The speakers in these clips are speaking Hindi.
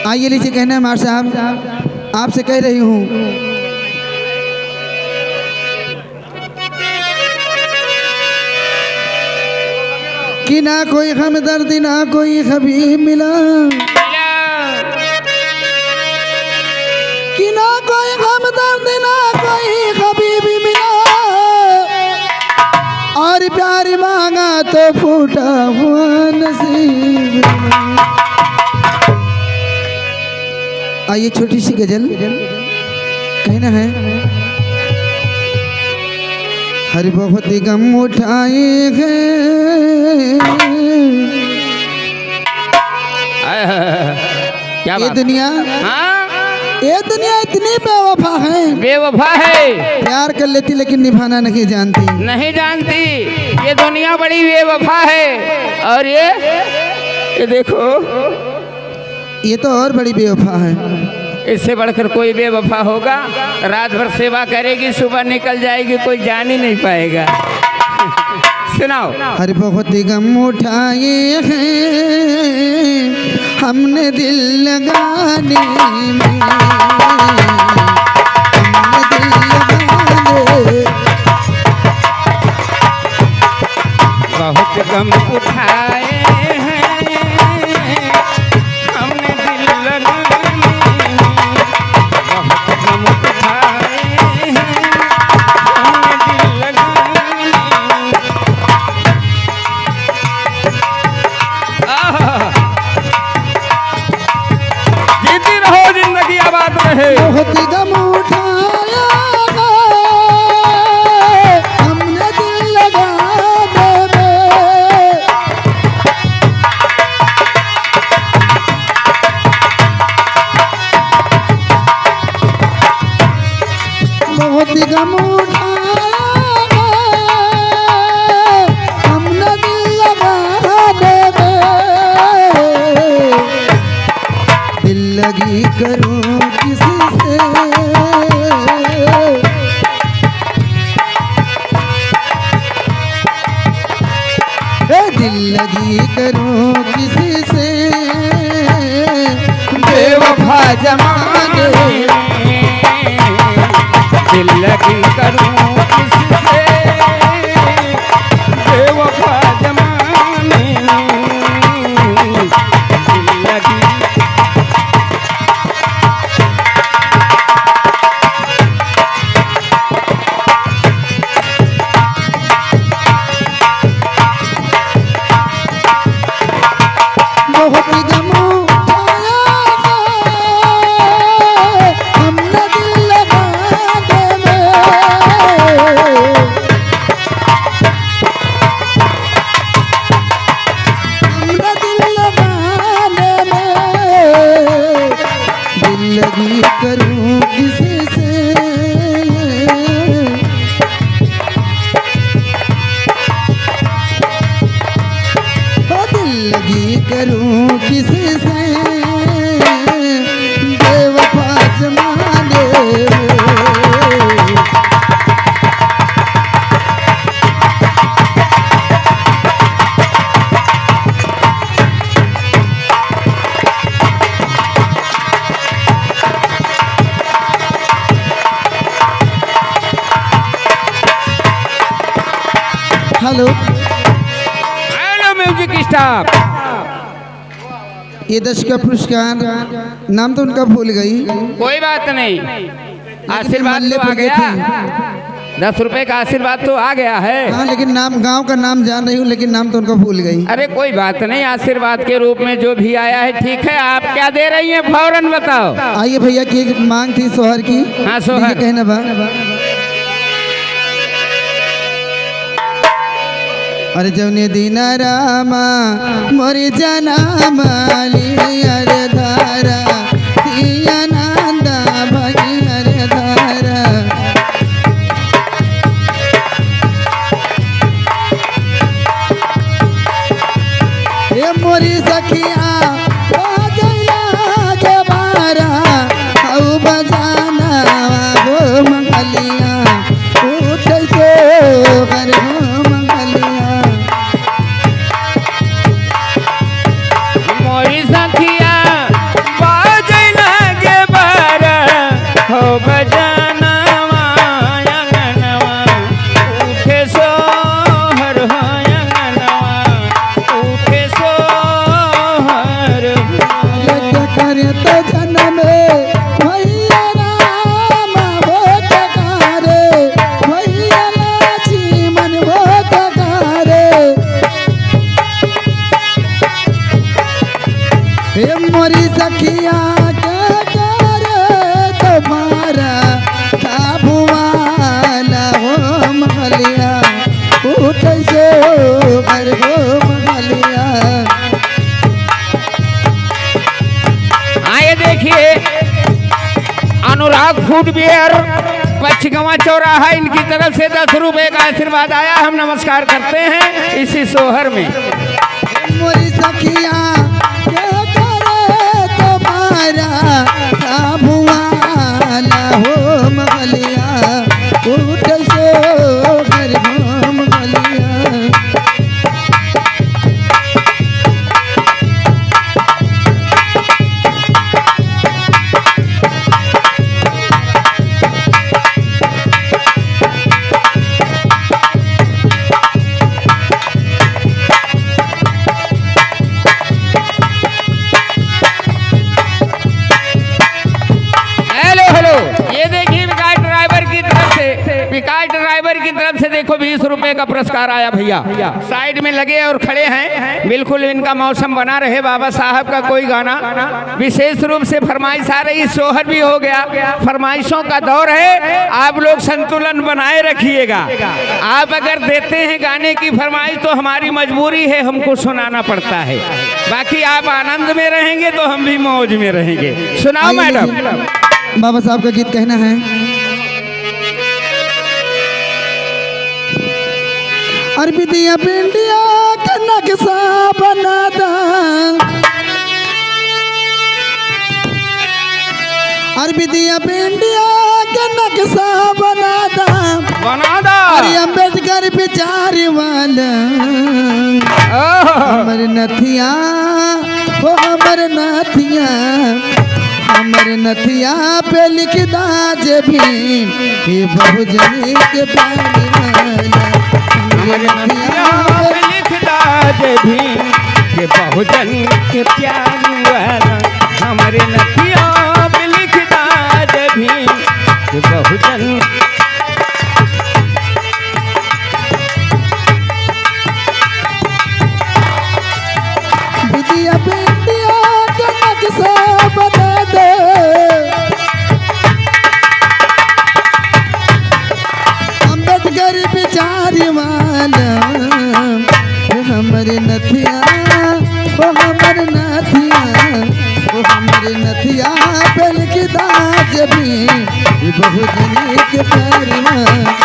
आइए लीजिए कहना मार साहब आपसे कह रही हूँ कि ना कोई हमदर्द ना कोई हबीब मिला, कि ना कोई हमदर्द ना कोई हबीब मिला, और प्यार मांगा तो फूटा हुआ नसीब। आइए छोटी सी गजल कहना है। हर बहुत गम उठाए हैं क्या ये दुनिया, ये दुनिया इतनी बेवफा है, बेवफा है, प्यार कर लेती लेकिन निभाना नहीं जानती, नहीं जानती। ये दुनिया बड़ी बेवफा है। और ये देखो ये तो और बड़ी बेवफा है। इससे बढ़कर कोई बेवफा होगा? रात भर सेवा करेगी, सुबह निकल जाएगी, कोई जान ही नहीं पाएगा। सुनाओ। हर बहुत गम उठाए हैं हमने दिल लगाने में, हमने दिल लगाने, बहुत गम उठाए हैं हमने दिल लगाने में, बहुत गम उठाए हैं हमने दिल लगाने में। जीती रहो जिंदगी आबाद रहे। बहुत गम उठाया हमने दिल लगाने में, बहुत गम उठाया हमने दिल लगाने में, दिल लगी करूं किसी से, दिल लगी करूं किसी से, बेवफा जमाने में दिल लगी करूं किससे, बेवफा जमाने में दिल लगी। बहुत गम उठाया हमने दिल लगाने में, हमने दिल लगाने में, दिल लगी करूं किसी से, दिल लगी करूं किसी से, बेवफा जमाने में। Hello hello music staff. ये 10 का पुरस्कार, नाम तो उनका भूल गई, कोई बात नहीं, आशीर्वाद तो आ गया। 10 रुपए का आशीर्वाद तो आ गया है। हाँ लेकिन नाम, गांव का नाम जान रही हूँ लेकिन नाम तो उनका भूल गई। अरे कोई बात नहीं, आशीर्वाद के रूप में जो भी आया है ठीक है। आप क्या दे रही हैं फौरन बताओ। आइए भैया की एक मांग थी सोहर की। हाँ सोहर। लीजिए कहना बा। अरे जौने दिन रामा मोरी जना माली, अरे धारा दिया नंदा भई, अरे धारा ये मोरी सखिया बजैला के बारा, औ बजाना गो मंगलिया उठै से घर मंगलिया, मोरी सखिया बाज हे मोरी सखिया के करे तुम्हारा था भुआला हो महलिया उठे से घर हो महलिया। आइए देखिए अनुराग फुटवियर पचगवा चौराहा इनकी तरफ से 10 रुपए का आशीर्वाद आया। हम नमस्कार करते हैं इसी सोहर में। मोरी सखिया के करे तुम्हारा था भुआला हो महलिया उठे से घर हो महलिया। विकास ड्राइवर की तरफ से देखो 20 रुपए का पुरस्कार आया भैया। साइड में लगे और खड़े हैं, बिल्कुल इनका मौसम बना रहे। बाबा साहब का कोई गाना विशेष रूप से फरमाइश आ रही, सोहर भी हो गया, फरमाइशों का दौर है। आप लोग संतुलन बनाए रखिएगा। आप अगर देते हैं गाने की फरमाइश तो हमारी मजबूरी है, हमको सुनाना पड़ता है। बाकी आप आनंद में रहेंगे तो हम भी मौज में रहेंगे। सुनाओ मैडम। बाबा साहब का गीत कहना है। अरबी दिया पिंडिया का नक्शा बना दा, अरबी दिया पिंडिया का नक्शा बना दा, अरे अम्बेडकर बिचारी वाला हमर नथिया हो हमर नथिया, हमर नथिया पे लिख दाज भीम ये बहुजनी के पानी वाला। लिख दाज भीम के बहुजन के प्यारी वाला, हमारे नथिया पे लिख दाज भीम के बहुजन। बिटिया बेटिया के नक्शा बता दे, अम्बेडकर बिचारी वाला हमरे नथिया वो हमर नथिया वो हमरे नथिया पे लिख दाज भीम ये बहुजनी के प्यारी वाला।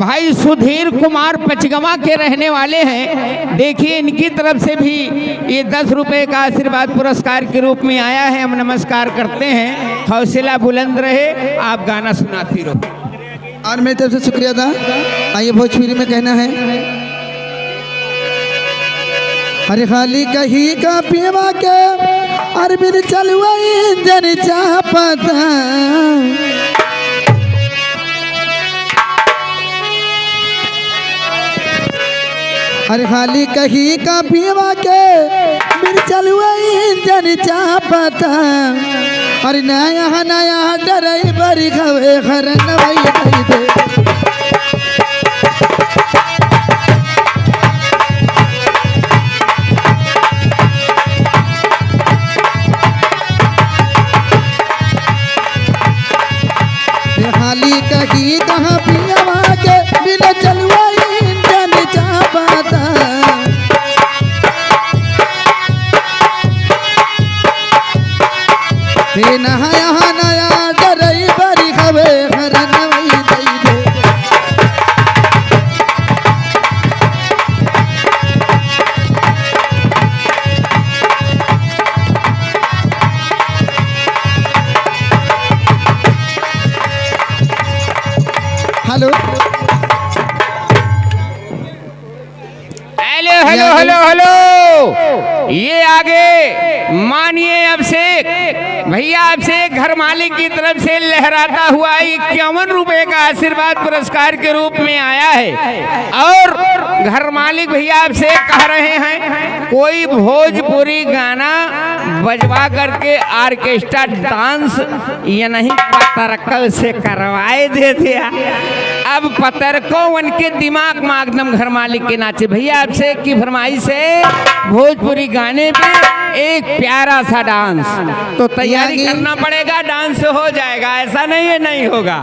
भाई सुधीर कुमार पचगवा के रहने वाले हैं। देखिए इनकी तरफ से भी ये 10 रुपए का आशीर्वाद पुरस्कार के रूप में आया है। हम नमस्कार करते हैं। हौसला बुलंद रहे, आप गाना सुनाती रहो। और मेरी तरफ से शुक्रिया था। आइए भोजपुरी में कहना है। अरे खाली कही का पीवा के अरबिन चलवा इंजन चापता, अरे खाली कही का पीवा के मिर्चल इंजन चापता, अरे नया नया डरई बरी खवे खरन वही दई दे। खाली कही कहाँ पियावा के बिना चलवा इंजन चापता, नया नया डरई बरी खवे हरन वही दई दे। Hello hello hello hello hello. ये आगे मानिए अभिषेक भैया, अभिषेक घर मालिक की तरफ से लहराता हुआ 51 रुपए का आशीर्वाद पुरस्कार के रूप में आया है। और घर मालिक भैया अभिषेक कह रहे हैं कोई भोजपुरी गाना बजवा करके ऑर्केस्ट्रा डांस ये नहीं पता से करवाए देते। अब पतर को उनके दिमाग में एकदम घर मालिक के नाचे। भैया आपसे की फरमाइश है भोजपुरी गाने पे एक प्यारा सा डांस, तो तैयारी करना पड़ेगा, डांस हो जाएगा, ऐसा नहीं है नहीं होगा।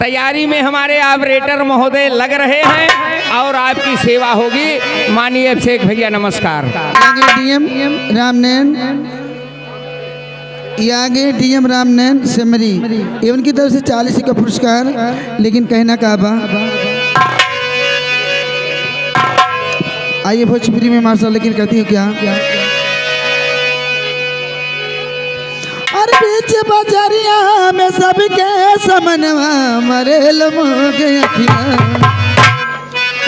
तैयारी में हमारे ऑपरेटर महोदय लग रहे हैं और आपकी सेवा होगी। माननीय अभिषेक भैया नमस्कार। आगे डीएम रामनैन, आगे डीएम रामनैन सेमरी, ये उनकी तरफ से 40 का पुरस्कार। लेकिन कहना का बा, आइए भोजपुरी में मार्शल, लेकिन कहती हूँ क्या, अरे बीच बाजारिया में सबके समनवा मरे लमोग अखियाँ,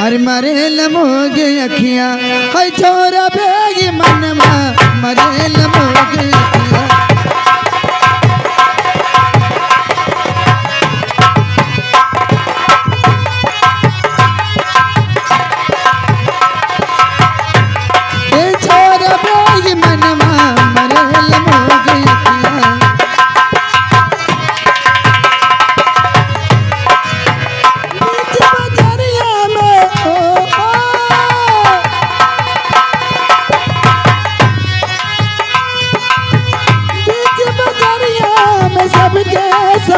अरे मरे लमोग अखियाँ, है छोरा बेगी मनवा मरे लमोग अखियाँ।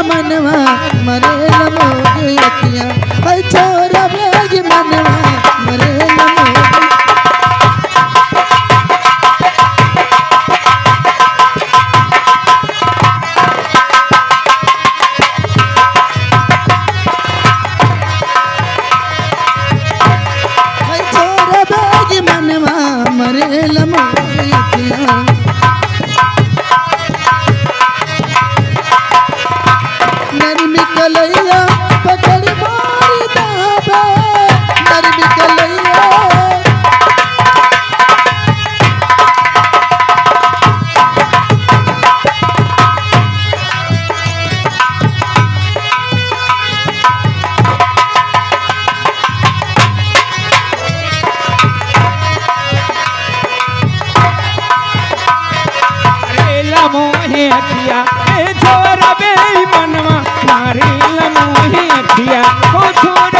मनवा मरे लमोग अखियाँ, है छोरा बेगी मनवा मरे लमोग। है छोरा बेगी मनवा मरे लमोग अखियाँ। नरमी कलैया पकड़ मारी दाबे, नरमी कलैया, अरे लमोहे अखिया ए छोरा बे मनवा मारे लमोहे अखिया, ओ छोरा